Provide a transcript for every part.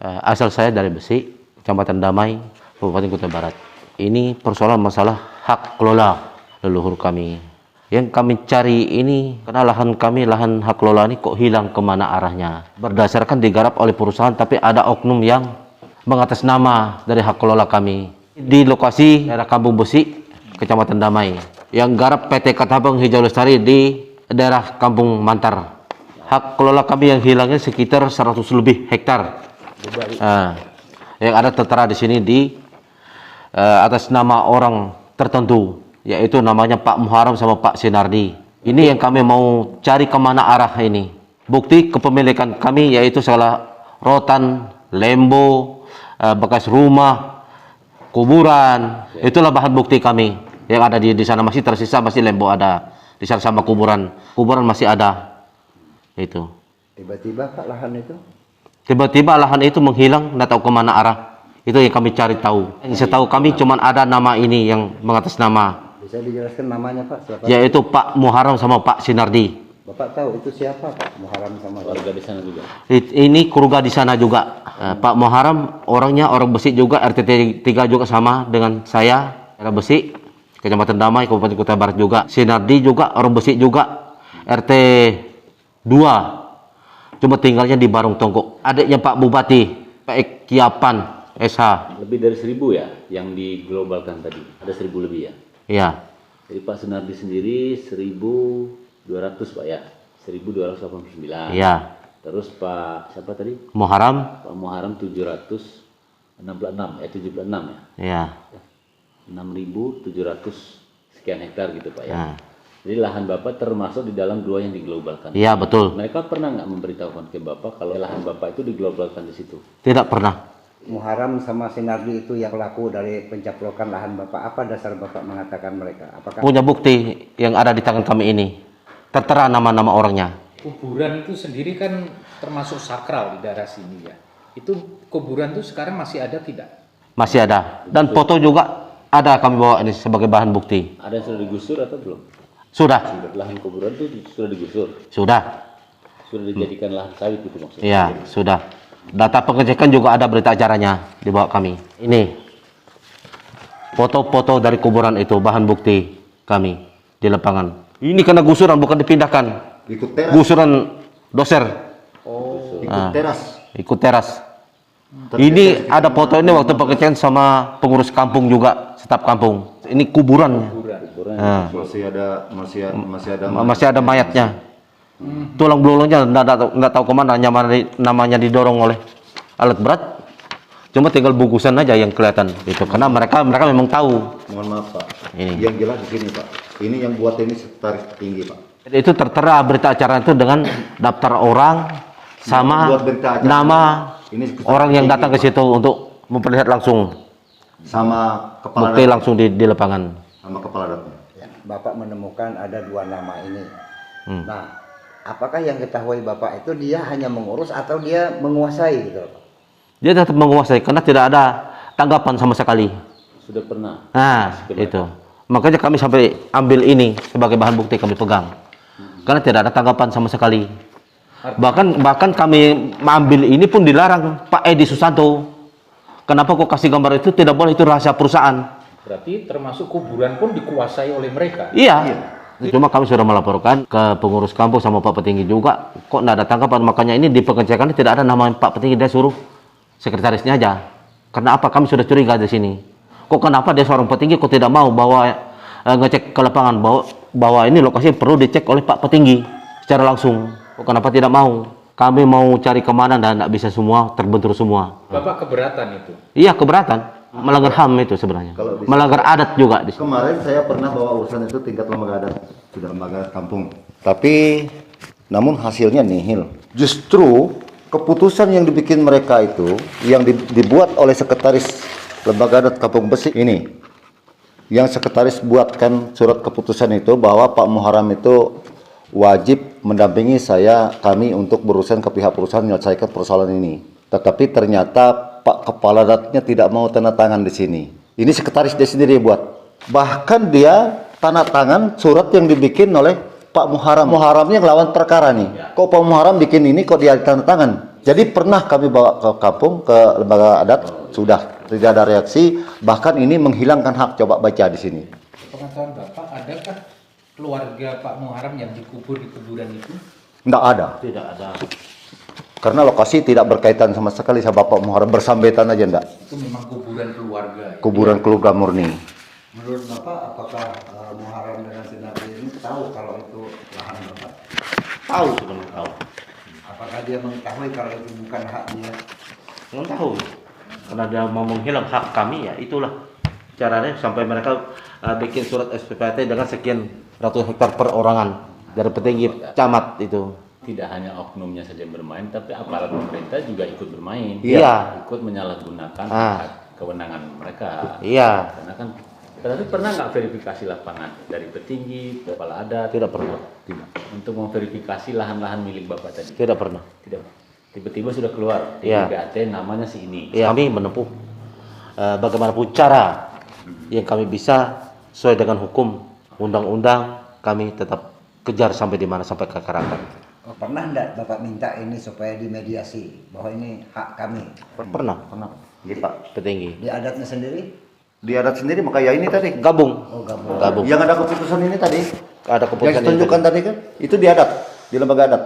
Asal saya dari Besi, Kecamatan Damai, Kabupaten Kutai Barat. Ini persoalan masalah hak kelola leluhur kami. Yang kami cari ini, karena lahan kami, lahan hak kelola ini kok hilang kemana arahnya. Berdasarkan digarap oleh perusahaan, tapi ada oknum yang mengatas nama dari hak kelola kami. Di lokasi daerah Kampung Besi, Kecamatan Damai. Yang garap PT Ketapang Hijau Lestari di daerah Kampung Mantar. Hak kelola kami yang hilangnya sekitar 100 lebih hektar. Yang ada tertera di sini di atas nama orang tertentu, yaitu namanya Pak Muharram sama Pak Sinardi. Ini yang kami mau cari kemana arah ini. Bukti kepemilikan kami yaitu segala rotan, lembo, bekas rumah, kuburan. Itulah bahan bukti kami yang ada di sana. Masih tersisa, masih lembo ada di sana sama kuburan. Kuburan masih ada. Itu. Tiba-tiba Pak lahan itu? Tiba-tiba lahan itu menghilang, nggak tahu kemana arah. Itu yang kami cari tahu. Setahu kami cuma ada nama ini yang mengatas nama. Bisa dijelaskan namanya Pak? Siapa? Yaitu Pak Muharram sama Pak Sinardi. Bapak tahu itu siapa Pak Muharram sama warga di sana juga? Ini keluarga di sana juga. Pak Muharram orangnya orang Besi juga, RT 3 juga sama dengan saya. Daerah Besi, Kecamatan Damai, Kabupaten Kutai Barat juga. Sinardi juga orang Besi juga, RT 2. Cuma tinggalnya di Barung Tongkok. Adiknya Pak Bupati, Pak Kiapan, SH. Lebih dari 1000 ya yang diglobalkan tadi? Ada 1000 lebih ya? Iya. Jadi Pak Sunardi sendiri 1200 Pak ya? 1289. Iya. Terus Pak siapa tadi? Muharram. Pak Muharram 766 ya? 76 ya? Iya. 6.700 sekian hektar gitu Pak ya? Nah. Jadi lahan Bapak termasuk di dalam 2 yang diglobalkan? Iya, betul. Mereka pernah nggak memberitahukan ke Bapak kalau lahan Bapak itu diglobalkan di situ? Tidak pernah. Muharram sama Sinardi itu yang pelaku dari pencaplokan lahan Bapak. Apa dasar Bapak mengatakan mereka? Apakah Punya bukti yang ada di tangan kami ini. Tertera nama-nama orangnya. Kuburan itu sendiri kan termasuk sakral di daerah sini ya. Itu kuburan itu sekarang masih ada tidak? Masih ada. Dan foto juga ada kami bawa ini sebagai bahan bukti. Ada yang sudah digusur atau belum? Sudah. Lahan kuburan itu sudah digusur? Sudah. Sudah dijadikan lahan sawit itu maksudnya? Iya, sudah. Data pengecekan juga ada berita acaranya di bawah kami. Ini foto-foto dari kuburan itu, bahan bukti kami di lapangan. Ini kena gusuran, bukan dipindahkan. ikut teras? Gusuran doser. Ikut teras. Ikut teras. Ini ada foto ini waktu pengecekan sama pengurus kampung juga, staf kampung. Ini kuburannya. Masih ada mayatnya. Tulang belulangnya nggak tahu kemana, namanya didorong oleh alat berat. Cuma tinggal bungkusan aja yang kelihatan itu, karena mereka memang tahu. Mohon maaf Pak, Ini. yang jelas di sini Pak, ini yang buat ini sekretaris tinggi Pak. Jadi itu tertera berita acara itu dengan daftar orang sama Buat berita acara. nama Ini sekretaris orang yang tinggi, datang ke Pak. situ untuk memperlihat langsung Sama kepala bukti daerah. langsung di lapangan. Sama kepala daerah. Ya, Bapak menemukan ada 2 nama ini. Hmm. Nah, apakah yang ketahui Bapak itu dia hanya mengurus atau dia menguasai gitu Pak? Dia tetap menguasai karena tidak ada tanggapan sama sekali. Sudah pernah? Nah, itu. Makanya kami sampai ambil ini sebagai bahan bukti kami pegang. Karena tidak ada tanggapan sama sekali. Bahkan kami mengambil ini pun dilarang Pak Edi Susanto. Kenapa kok kasih gambar itu? Tidak boleh, itu rahasia perusahaan. Berarti termasuk kuburan pun dikuasai oleh mereka. Iya. Cuma kami sudah melaporkan ke pengurus kampung sama Pak Petinggi juga. Kok tidak ada tanggapan? Makanya ini di pengecekan tidak ada nama Pak Petinggi, dia suruh sekretarisnya aja. Karena apa? Kami sudah curiga di sini. Kok kenapa dia seorang petinggi kok tidak mau bawa ngecek ke lapangan bahwa ini lokasi perlu dicek oleh Pak Petinggi secara langsung. Kok kenapa tidak mau? Kami mau cari kemana dan tidak bisa semua, terbentur semua. Bapak keberatan itu? Iya, keberatan. Melanggar HAM itu sebenarnya. Melanggar adat juga di sini. Kemarin saya pernah bawa urusan itu tingkat lembaga adat, sudah lembaga kampung. Tapi namun hasilnya nihil. Justru keputusan yang dibikin mereka itu, yang dibuat oleh sekretaris lembaga adat Kampung Besi ini, yang sekretaris buatkan surat keputusan itu bahwa Pak Muharram itu wajib mendampingi kami untuk berurusan ke pihak perusahaan menyelesaikan persoalan ini. Tetapi ternyata Pak Kepala Datnya tidak mau tanda tangan di sini. Ini sekretaris dia sendiri buat. Bahkan dia tanda tangan surat yang dibikin oleh Pak Muharram. Muharramnya ngelawan perkara nih. Kok Pak Muharram bikin ini kok dia tanda tangan? Jadi pernah kami bawa ke kampung, ke lembaga adat, sudah tidak ada reaksi, bahkan ini menghilangkan hak. Coba baca di sini. Pengetahuan Bapak, adakah keluarga Pak Muharram yang dikubur di kuburan itu? Tidak ada. Tidak ada. Karena lokasi tidak berkaitan sama sekali sama Bapak Muharram, bersambetan aja enggak. Itu memang kuburan keluarga. Ya? Kuburan keluarga murni. Menurut Bapak, apakah Muharram dengan Sinardi ini tahu kalau itu lahan Bapak? Tahu sebenarnya tahu. Apakah dia mengetahui kalau itu bukan hak dia? Nggak tahu. Karena dia mau menghilang hak kami, ya itulah caranya sampai mereka bikin surat SPPT dengan sekian ratus hektar perorangan dari petinggi camat itu. Tidak hanya oknumnya saja yang bermain, tapi aparat pemerintah juga ikut bermain. Iya. Ikut menyalahgunakan kewenangan mereka. Iya. Karena kan, tetapi pernah nggak verifikasi lapangan dari petinggi, kepala adat? Tidak pernah. Untuk memverifikasi lahan-lahan milik Bapak tadi? Tidak pernah. Tidak. Tiba-tiba sudah keluar di Iya. BAT namanya si ini. Ya, kami menempuh bagaimanapun cara yang kami bisa sesuai dengan hukum, undang-undang, kami tetap kejar sampai di mana, sampai ke akar-akar. Oh, pernah enggak Bapak minta ini supaya dimediasi bahwa ini hak kami? Pernah, Iya Pak. petinggi. Di adatnya sendiri? Di adat sendiri, maka ya ini tadi. Gabung. Oh, gabung. Gabung. Yang ada keputusan ini tadi. Ada Yang keputusan ditunjukkan ini tadi kan, itu di adat, di lembaga adat.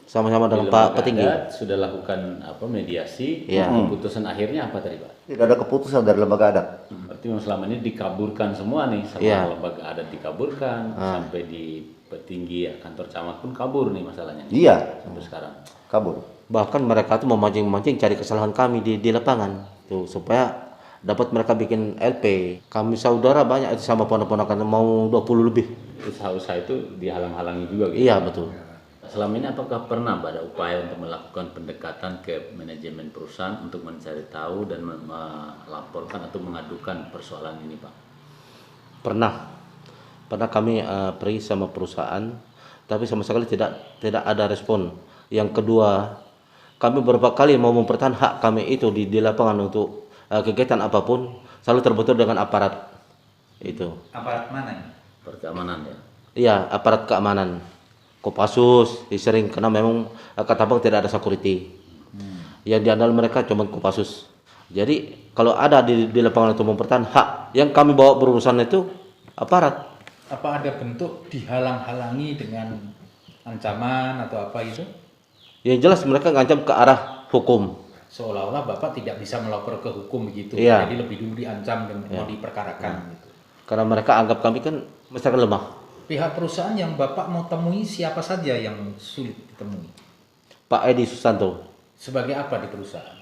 sama-sama Di dengan Pak lembaga petinggi. adat sudah lakukan mediasi. Iya. Keputusan akhirnya apa tadi Pak? Tidak ada keputusan dari lembaga adat. Berarti memang selama ini dikaburkan semua nih, sama Iya. lembaga adat dikaburkan, sampai di petinggi kantor camat pun kabur nih masalahnya. Iya, Sampai sekarang. kabur. Bahkan mereka tuh memancing-mancing cari kesalahan kami di lapangan tuh supaya dapat mereka bikin LP. Kami saudara banyak itu sama ponak-ponakan mau 20 lebih. Usaha-usaha itu dihalang-halangi juga gitu. Iya, betul. Selama ini apakah pernah ada upaya untuk melakukan pendekatan ke manajemen perusahaan untuk mencari tahu dan melaporkan atau mengadukan persoalan ini Pak? Pernah kami pergi sama perusahaan, tapi sama sekali tidak ada respon. Yang kedua, kami beberapa kali mau mempertahankan hak kami itu di lapangan untuk kegiatan apapun, selalu terbentur dengan aparat itu. Aparat mana ini? Perkeamanan ya. Iya, aparat keamanan, Kopassus, sering karena memang kata Bang tidak ada security. Yang diandal mereka cuma Kopassus. Jadi kalau ada di lapangan itu mempertahankan hak yang kami bawa berurusan itu aparat. Apa ada bentuk dihalang-halangi dengan ancaman atau apa itu? Yang jelas mereka ngancam ke arah hukum. Seolah-olah Bapak tidak bisa melapor ke hukum begitu. Iya. Jadi lebih dulu diancam dan mau diperkarakan gitu. Karena mereka anggap kami kan masyarakat lemah. Pihak perusahaan yang Bapak mau temui siapa saja yang sulit ditemui? Pak Edi Susanto. Sebagai apa di perusahaan?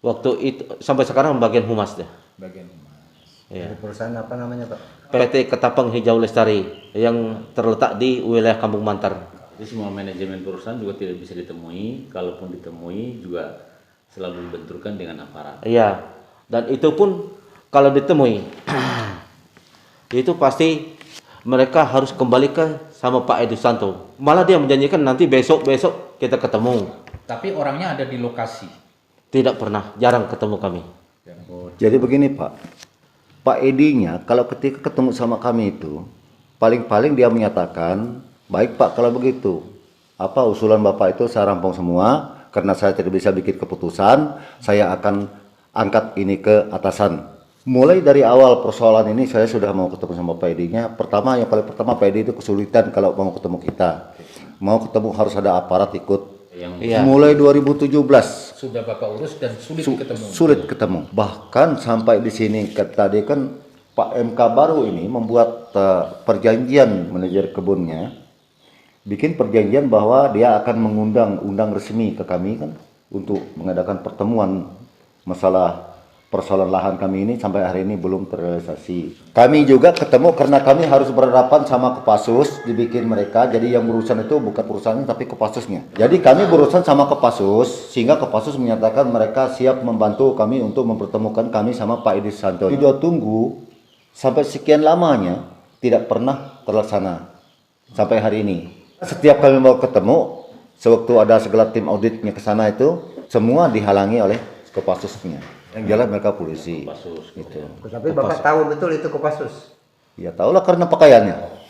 Waktu itu sampai sekarang bagian humas deh. Bagian humas. Iya. Dari perusahaan apa namanya Pak? PT Ketapang Hijau Lestari yang terletak di wilayah Kampung Mantar. Jadi semua manajemen perusahaan juga tidak bisa ditemui, kalaupun ditemui juga selalu dibenturkan dengan aparat. Iya. Dan itu pun kalau ditemui itu pasti mereka harus kembali ke sama Pak Edi Susanto. Malah dia menjanjikan nanti besok kita ketemu. Tapi orangnya ada di lokasi. Tidak pernah, jarang ketemu kami. Jadi begini Pak, Pak Edinya kalau ketika ketemu sama kami itu, paling-paling dia menyatakan, baik Pak kalau begitu, apa usulan Bapak itu saya rampung semua, karena saya tidak bisa bikin keputusan, saya akan angkat ini ke atasan. Mulai dari awal persoalan ini saya sudah mau ketemu sama Pak Edinya. Yang paling pertama Pak Edi itu kesulitan kalau mau ketemu kita. Mau ketemu harus ada aparat ikut. Iya. Mulai 2017 Sudah Bapak urus dan sulit ketemu. sulit ketemu. Bahkan sampai di sini tadi kan Pak MK baru ini membuat perjanjian manajer kebunnya, bikin perjanjian bahwa dia akan undang resmi ke kami kan untuk mengadakan pertemuan masalah persoalan lahan kami ini sampai hari ini belum terrealisasi. Kami juga ketemu karena kami harus berhadapan sama Kopassus, dibikin mereka. Jadi yang berurusan itu bukan perusahaannya tapi Kopassusnya. Jadi kami berurusan sama Kopassus sehingga Kopassus menyatakan mereka siap membantu kami untuk mempertemukan kami sama Pak Edi Susanto. Sudah tunggu sampai sekian lamanya tidak pernah terlaksana sampai hari ini. Setiap kami mau ketemu, sewaktu ada segala tim auditnya ke sana itu semua dihalangi oleh Kopassusnya. Yang jalan mereka polisi. Kopassus Gitu. Tapi Bapak tahu betul itu Kopassus? Ya tahulah karena pakaiannya.